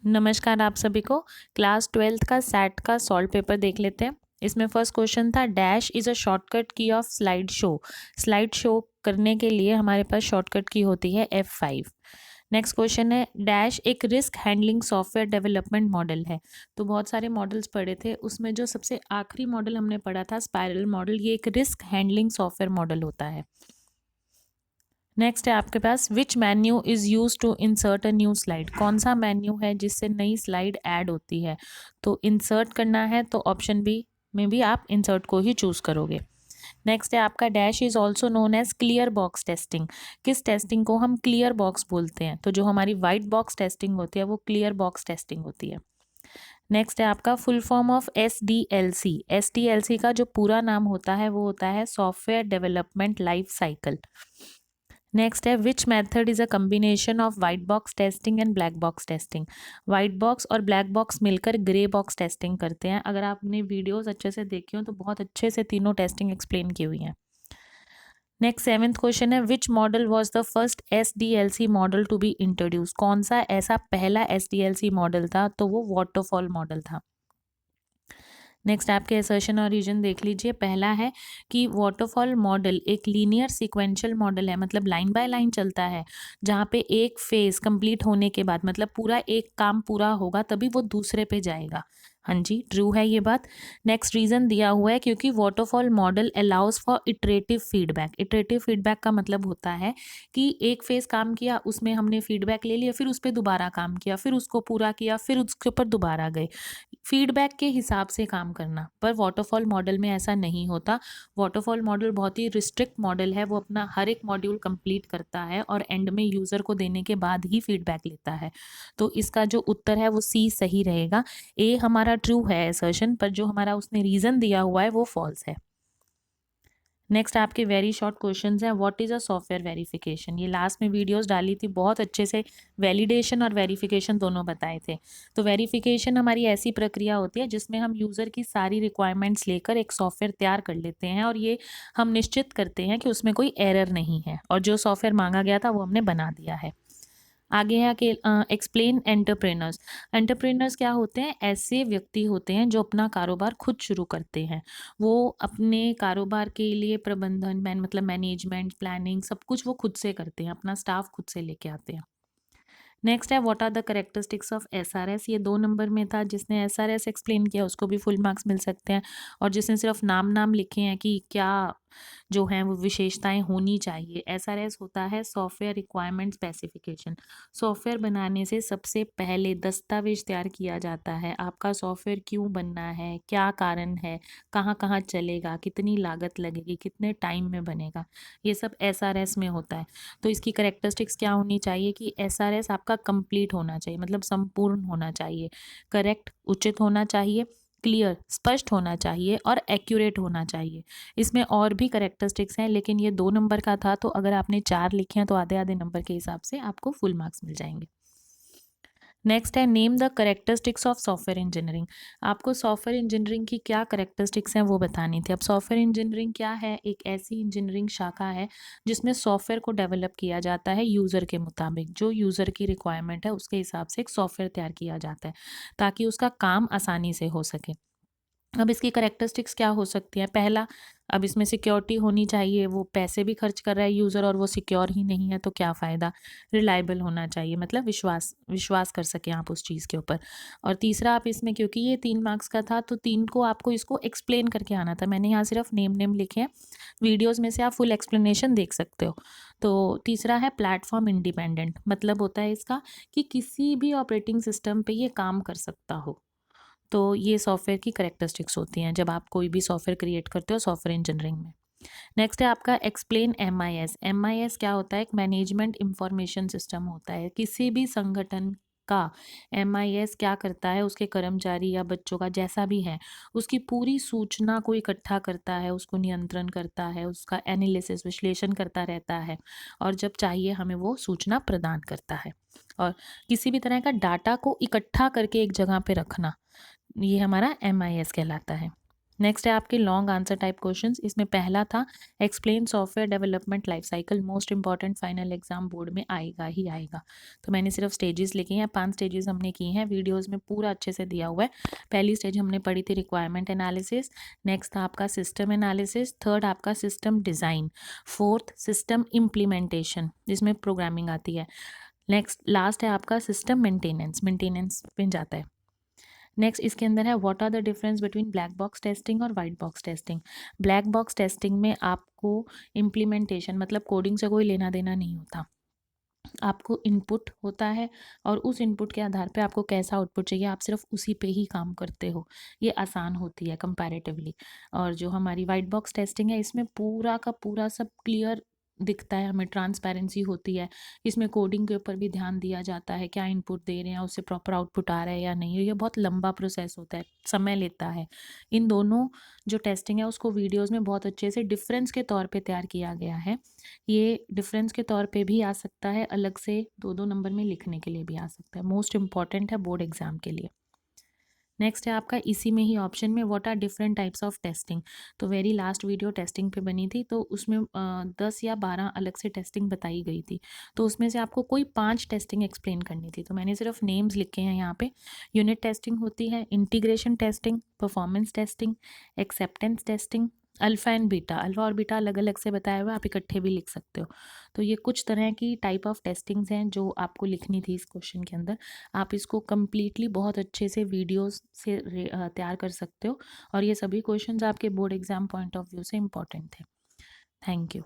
नमस्कार आप सभी को। क्लास 12th का सैट का सॉल्व पेपर देख लेते हैं। इसमें फर्स्ट क्वेश्चन था डैश इज़ अ शॉर्टकट की of slide show. Slide show करने के लिए हमारे पास शॉर्टकट की होती है F5। नेक्स्ट क्वेश्चन है डैश एक risk handling software development model है। तो बहुत सारे मॉडल्स पढ़े थे, उसमें जो सबसे आखिरी मॉडल हमने पढ़ा था स्पाइरल मॉडल, ये एक रिस्क हैंडलिंग सॉफ्टवेयर मॉडल होता है। नेक्स्ट है आपके पास which menu is use to insert a new slide. कौन सा मेन्यू है जिससे नई स्लाइड ऐड होती है। तो इंसर्ट करना है तो ऑप्शन बी में भी आप इंसर्ट को ही चूज करोगे। नेक्स्ट है आपका dash is also known as clear box testing. किस टेस्टिंग को हम क्लियर बॉक्स बोलते हैं। तो जो हमारी वाइट बॉक्स टेस्टिंग होती है वो क्लियर बॉक्स टेस्टिंग होती है। नेक्स्ट है आपका full form of SDLC। SDLC का जो पूरा नाम होता है वो होता है software development life cycle. Next है which method is a combination of white box testing and black box testing. White box और ब्लैक बॉक्स मिलकर ग्रे बॉक्स टेस्टिंग करते हैं। अगर आपने वीडियोस अच्छे से देखी हो तो बहुत अच्छे से तीनों टेस्टिंग एक्सप्लेन की हुई हैं। नेक्स्ट 7th क्वेश्चन है which model was the first SDLC model to be introduce. कौन सा ऐसा पहला SDLC मॉडल था। तो वो वाटरफॉल मॉडल था। नेक्स्ट आपके असर्शन और रीजन देख लीजिए। पहला है कि वाटरफॉल मॉडल एक लीनियर सीक्वेंशियल मॉडल है, मतलब लाइन बाय लाइन चलता है, जहाँ पे एक फेज कंप्लीट होने के बाद मतलब पूरा एक काम पूरा होगा तभी वो दूसरे पे जाएगा। हाँ जी, ट्रू है ये बात। नेक्स्ट रीज़न दिया हुआ है क्योंकि waterfall model allows for iterative feedback. Iterative feedback का मतलब होता है कि एक फेज काम किया, उसमें हमने फीडबैक ले लिया, फिर उस पर दोबारा काम किया, फिर उसको पूरा किया, फिर उसके ऊपर दोबारा गए, फीडबैक के हिसाब से काम करना। पर वाटरफॉल मॉडल में ऐसा नहीं होता। वाटरफॉल मॉडल बहुत ही रिस्ट्रिक्ट मॉडल है, वो अपना हर एक मॉड्यूल कंप्लीट करता है और एंड में यूज़र को देने के बाद ही फीडबैक लेता है। तो इसका जो उत्तर है वो सी सही रहेगा। ए हमारा ट्रू है असर्शन, पर जो हमारा उसने रीज़न दिया हुआ है वो फॉल्स है। नेक्स्ट आपके वेरी शॉर्ट क्वेश्चंस हैं। What is a software verification. ये लास्ट में वीडियोस डाली थी, बहुत अच्छे से वैलिडेशन और वेरिफिकेशन दोनों बताए थे। तो वेरिफिकेशन हमारी ऐसी प्रक्रिया होती है जिसमें हम यूज़र की सारी रिक्वायरमेंट्स लेकर एक सॉफ्टवेयर तैयार कर लेते हैं और ये हम निश्चित करते हैं कि उसमें कोई एरर नहीं है और जो सॉफ्टवेयर मांगा गया था वो हमने बना दिया है। आगे है कि एक्सप्लेन एंटरप्रेनर्स। एंटरप्रेनर्स क्या होते हैं। ऐसे व्यक्ति होते हैं जो अपना कारोबार खुद शुरू करते हैं। वो अपने कारोबार के लिए प्रबंधन मतलब मैनेजमेंट प्लानिंग सब कुछ वो खुद से करते हैं, अपना स्टाफ खुद से लेके आते हैं। नेक्स्ट है what are the characteristics of SRS। ये 2 नंबर में था। जिसने SRS एक्सप्लेन किया उसको भी फुल मार्क्स मिल सकते हैं और जिसने सिर्फ नाम नाम लिखे हैं कि क्या जो हैं वो विशेषताएं होनी चाहिए। SRS होता है सॉफ्टवेयर रिक्वायरमेंट स्पेसिफिकेशन। सॉफ्टवेयर बनाने से सबसे पहले दस्तावेज तैयार किया जाता है। आपका सॉफ्टवेयर क्यों बनना है, क्या कारण है, कहाँ कहाँ चलेगा, कितनी लागत लगेगी, कितने टाइम में बनेगा, ये सब SRS में होता है। तो इसकी करेक्टरिस्टिक्स क्या होनी चाहिए कि SRS आपका कंप्लीट होना चाहिए, मतलब संपूर्ण होना चाहिए, करेक्ट उचित होना चाहिए, क्लियर स्पष्ट होना चाहिए और एक्यूरेट होना चाहिए। इसमें और भी करेक्टरिस्टिक्स हैं लेकिन ये 2 नंबर का था, तो अगर आपने 4 लिखे हैं तो आधे आधे नंबर के हिसाब से आपको फुल मार्क्स मिल जाएंगे। नेक्स्ट है name the characteristics of software engineering. आपको सॉफ्टवेयर इंजीनियरिंग की क्या करेक्टरिस्टिक्स हैं वो बतानी थी। अब सॉफ्टवेयर इंजीनियरिंग क्या है, एक ऐसी इंजीनियरिंग शाखा है जिसमें सॉफ्टवेयर को डेवलप किया जाता है यूज़र के मुताबिक, जो यूज़र की रिक्वायरमेंट है उसके हिसाब से एक सॉफ्टवेयर तैयार किया जाता है ताकि उसका काम आसानी से हो सके। अब इसकी करेक्टरिस्टिक्स क्या हो सकती हैं। पहला, अब इसमें सिक्योरिटी होनी चाहिए। वो पैसे भी खर्च कर रहा है यूज़र और वो सिक्योर ही नहीं है तो क्या फ़ायदा। रिलायबल होना चाहिए, मतलब विश्वास विश्वास कर सकें आप उस चीज़ के ऊपर। और तीसरा, आप इसमें क्योंकि ये 3 मार्क्स का था तो 3 को आपको इसको एक्सप्लेन करके आना था। मैंने यहाँ सिर्फ नेम लिखे हैं, वीडियोज़ में से आप फुल एक्सप्लेनेशन देख सकते हो। तो तीसरा है प्लेटफॉर्म इंडिपेंडेंट। मतलब होता है इसका कि किसी भी ऑपरेटिंग सिस्टम पे ये काम कर सकता हो। तो ये सॉफ्टवेयर की करेक्टरिस्टिक्स होती हैं जब आप कोई भी सॉफ्टवेयर क्रिएट करते हो सॉफ्टवेयर इंजीनियरिंग में। नेक्स्ट है आपका एक्सप्लेन MIS। MIS क्या होता है, एक मैनेजमेंट इंफॉर्मेशन सिस्टम होता है। किसी भी संगठन का MIS क्या करता है, उसके कर्मचारी या बच्चों का जैसा भी है उसकी पूरी सूचना को इकट्ठा करता है, उसको नियंत्रण करता है, उसका एनालिसिस विश्लेषण करता रहता है और जब चाहिए हमें वो सूचना प्रदान करता है। और किसी भी तरह का डाटा को इकट्ठा करके एक जगह पे रखना, ये हमारा MIS कहलाता है। नेक्स्ट है आपके लॉन्ग आंसर टाइप क्वेश्चंस। इसमें पहला था explain software development life cycle, most important final exam board में आएगा ही आएगा। तो मैंने सिर्फ स्टेजेस लिखी हैं, 5 स्टेजेस हमने की हैं, वीडियोस में पूरा अच्छे से दिया हुआ है। पहली स्टेज हमने पढ़ी थी रिक्वायरमेंट एनालिसिस, नेक्स्ट था आपका सिस्टम एनालिसिस, थर्ड आपका system design, fourth system implementation जिसमें प्रोग्रामिंग आती है, नेक्स्ट लास्ट है आपका सिस्टम मेंटेनेंस में जाता है। नेक्स्ट इसके अंदर है what are the difference between black box testing और white box testing. Black box testing में आपको इम्प्लीमेंटेशन मतलब कोडिंग से कोई लेना देना नहीं होता, आपको इनपुट होता है और उस इनपुट के आधार पे आपको कैसा आउटपुट चाहिए आप सिर्फ उसी पे ही काम करते हो, ये आसान होती है कंपैरेटिवली। और जो हमारी वाइट बॉक्स टेस्टिंग है इसमें पूरा का पूरा सब क्लियर दिखता है, हमें ट्रांसपेरेंसी होती है, इसमें कोडिंग के ऊपर भी ध्यान दिया जाता है, क्या इनपुट दे रहे हैं उससे प्रॉपर आउटपुट आ रहा है या नहीं, ये बहुत लंबा प्रोसेस होता है, समय लेता है। इन दोनों जो टेस्टिंग है उसको वीडियोस में बहुत अच्छे से डिफरेंस के तौर पे तैयार किया गया है। ये डिफरेंस के तौर पे भी आ सकता है, अलग से 2-2 नंबर में लिखने के लिए भी आ सकता है, मोस्ट इम्पॉर्टेंट है बोर्ड एग्जाम के लिए। नेक्स्ट है आपका इसी में ही ऑप्शन में what are different types of testing. तो वेरी लास्ट वीडियो टेस्टिंग पे बनी थी, तो उसमें 10 या 12 अलग से टेस्टिंग बताई गई थी, तो उसमें से आपको कोई 5 टेस्टिंग एक्सप्लेन करनी थी, तो मैंने सिर्फ नेम्स लिखे हैं यहाँ पे। यूनिट टेस्टिंग होती है, integration testing, performance testing, acceptance testing, alpha and beta. Alpha और बीटा अलग अलग से बताया हुआ है, आप इकट्ठे भी लिख सकते हो। तो ये कुछ तरह की टाइप ऑफ टेस्टिंग्स हैं जो आपको लिखनी थी इस क्वेश्चन के अंदर। आप इसको कंप्लीटली बहुत अच्छे से वीडियोस से तैयार कर सकते हो और ये सभी क्वेश्चंस आपके board exam point of view से इम्पॉर्टेंट थे। Thank you.